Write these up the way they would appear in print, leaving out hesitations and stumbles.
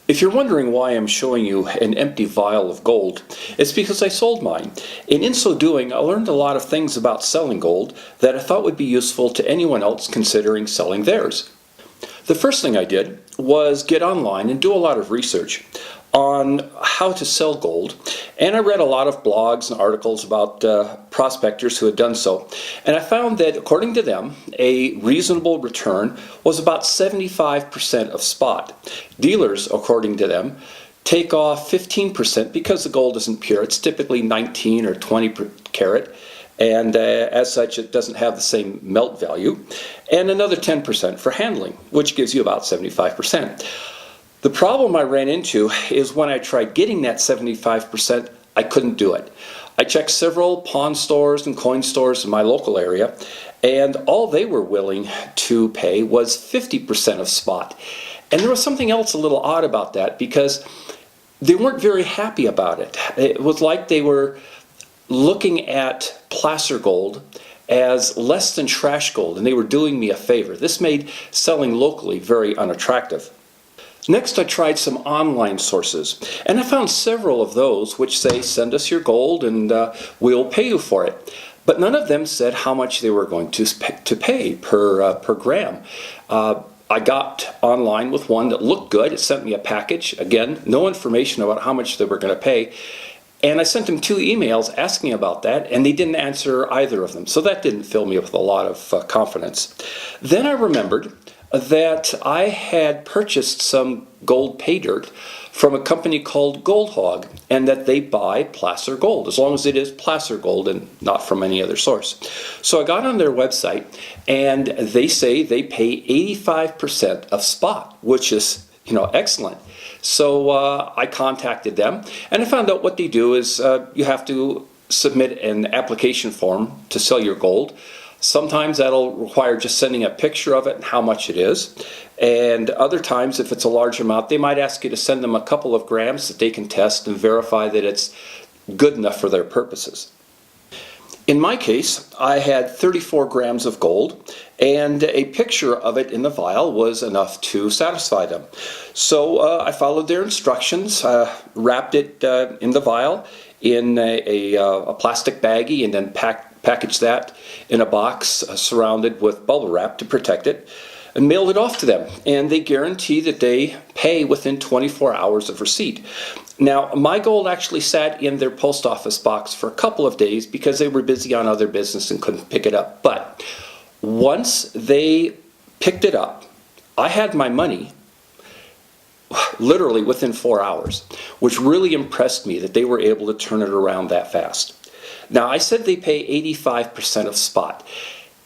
If you're wondering why I'm showing you an empty vial of gold, it's because I sold mine. And in so doing, I learned a lot of things about selling gold that I thought would be useful to anyone else considering selling theirs. The first thing I did was get online and do a lot of research on how to sell gold, and I read a lot of blogs and articles about prospectors who had done so, and I found that according to them a reasonable return was about 75% of spot. Dealers, according to them, take off 15% because the gold isn't pure. It's typically 19 or 20 carat, and as such it doesn't have the same melt value, and another 10% for handling, which gives you about 75%. The problem I ran into is when I tried getting that 75%, I couldn't do it. I checked several pawn stores and coin stores in my local area, and all they were willing to pay was 50% of spot. And there was something else a little odd about that, because they weren't very happy about it. It was like they were looking at placer gold as less than trash gold, and they were doing me a favor. This made selling locally very unattractive. Next, I tried some online sources, and I found several of those which say, send us your gold and we'll pay you for it. But none of them said how much they were going to pay per gram. I got online with one that looked good. It sent me a package. Again, no information about how much they were going to pay. And I sent them 2 emails asking about that, and they didn't answer either of them. So that didn't fill me with a lot of confidence. Then I remembered that I had purchased some gold pay dirt from a company called Gold Hog, and that they buy placer gold, as long as it is placer gold and not from any other source. So I got on their website, and they say they pay 85% of spot, which is, excellent. So I contacted them, and I found out what they do is you have to submit an application form to sell your gold. Sometimes that'll require just sending a picture of it and how much it is. And other times, if it's a large amount, they might ask you to send them a couple of grams that they can test and verify that it's good enough for their purposes. In my case, I had 34 grams of gold, and a picture of it in the vial was enough to satisfy them. So I followed their instructions, wrapped it in the vial in a plastic baggie, and then packaged that in a box surrounded with bubble wrap to protect it, and mailed it off to them. And they guarantee that they pay within 24 hours of receipt. Now, my gold actually sat in their post office box for a couple of days because they were busy on other business and couldn't pick it up. But once they picked it up, I had my money literally within 4 hours, which really impressed me that they were able to turn it around that fast. Now, I said they pay 85% of spot.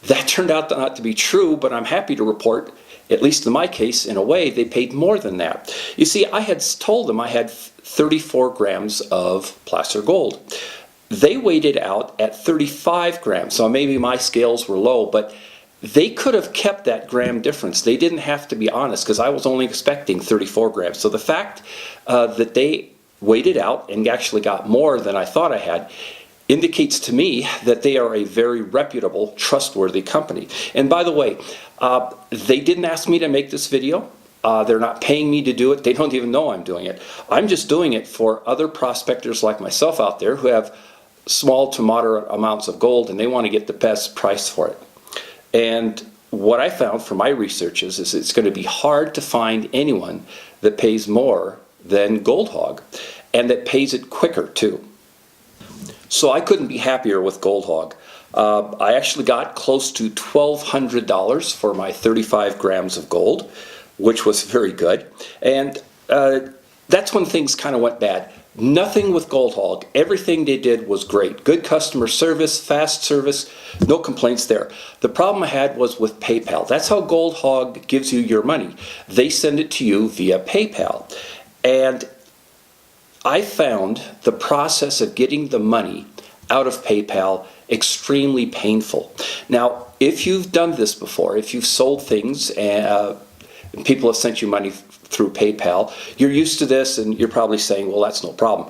That turned out not to be true, but I'm happy to report, at least in my case, in a way, they paid more than that. You see, I had told them I had 34 grams of placer gold. They weighed it out at 35 grams, so maybe my scales were low, but they could have kept that gram difference. They didn't have to be honest, because I was only expecting 34 grams. So the fact that they weighed it out and actually got more than I thought I had indicates to me that they are a very reputable, trustworthy company. And by the way, they didn't ask me to make this video. They're not paying me to do it. They don't even know I'm doing it. I'm just doing it for other prospectors like myself out there who have small to moderate amounts of gold, and they want to get the best price for it. And what I found from my research is it's going to be hard to find anyone that pays more than Gold Hog, and that pays it quicker too. So I couldn't be happier with Gold Hog. I actually got close to $1,200 for my 35 grams of gold, which was very good. And that's when things kind of went bad. Nothing with Gold Hog. Everything they did was great. Good customer service, fast service, no complaints there. The problem I had was with PayPal. That's how Gold Hog gives you your money. They send it to you via PayPal. And I found the process of getting the money out of PayPal extremely painful. Now, if you've done this before, if you've sold things and people have sent you money through PayPal, you're used to this and you're probably saying, well, that's no problem.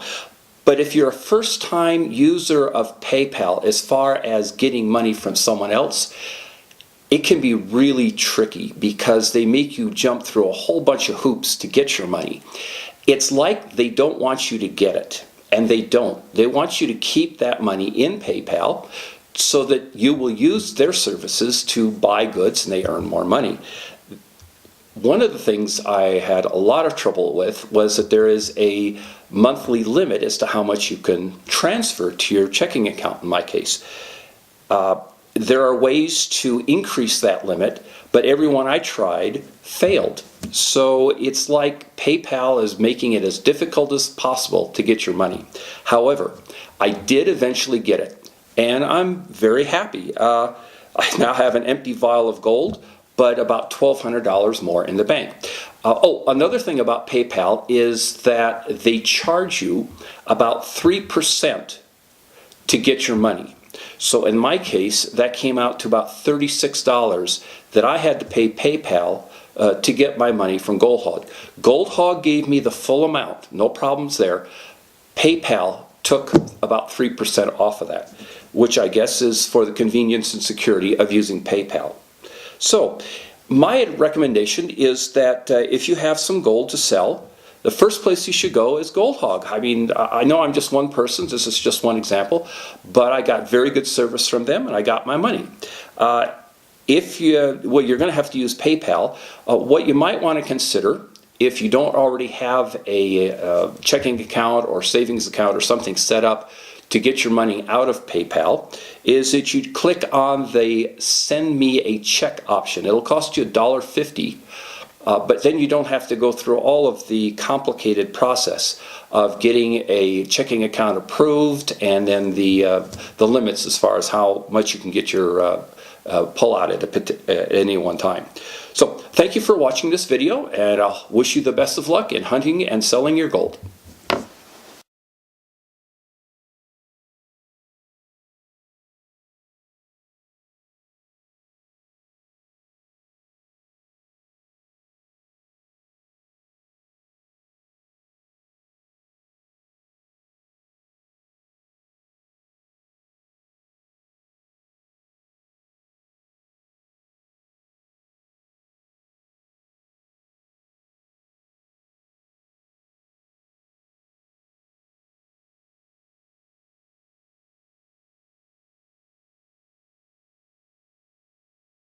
But if you're a first-time user of PayPal as far as getting money from someone else, it can be really tricky because they make you jump through a whole bunch of hoops to get your money. It's like they don't want you to get it, and they don't. They want you to keep that money in PayPal so that you will use their services to buy goods and they earn more money. One of the things I had a lot of trouble with was that there is a monthly limit as to how much you can transfer to your checking account in my case. There are ways to increase that limit, but every one I tried failed. So it's like PayPal is making it as difficult as possible to get your money. However, I did eventually get it, and I'm very happy. I now have an empty vial of gold, but about $1,200 more in the bank. Another thing about PayPal is that they charge you about 3% to get your money. So in my case, that came out to about $36 that I had to pay PayPal to get my money from GoldHog. GoldHog gave me the full amount, no problems there. PayPal took about 3% off of that, which I guess is for the convenience and security of using PayPal. So my recommendation is that if you have some gold to sell, the first place you should go is GoldHog. I mean, I know I'm just one person, this is just one example, but I got very good service from them and I got my money. You're going to have to use PayPal. What you might want to consider, if you don't already have a checking account or savings account or something set up to get your money out of PayPal, is that you click on the Send Me a Check option. It'll cost you $1.50. But then you don't have to go through all of the complicated process of getting a checking account approved and then the limits as far as how much you can get your pull out at any one time. So thank you for watching this video, and I'll wish you the best of luck in hunting and selling your gold.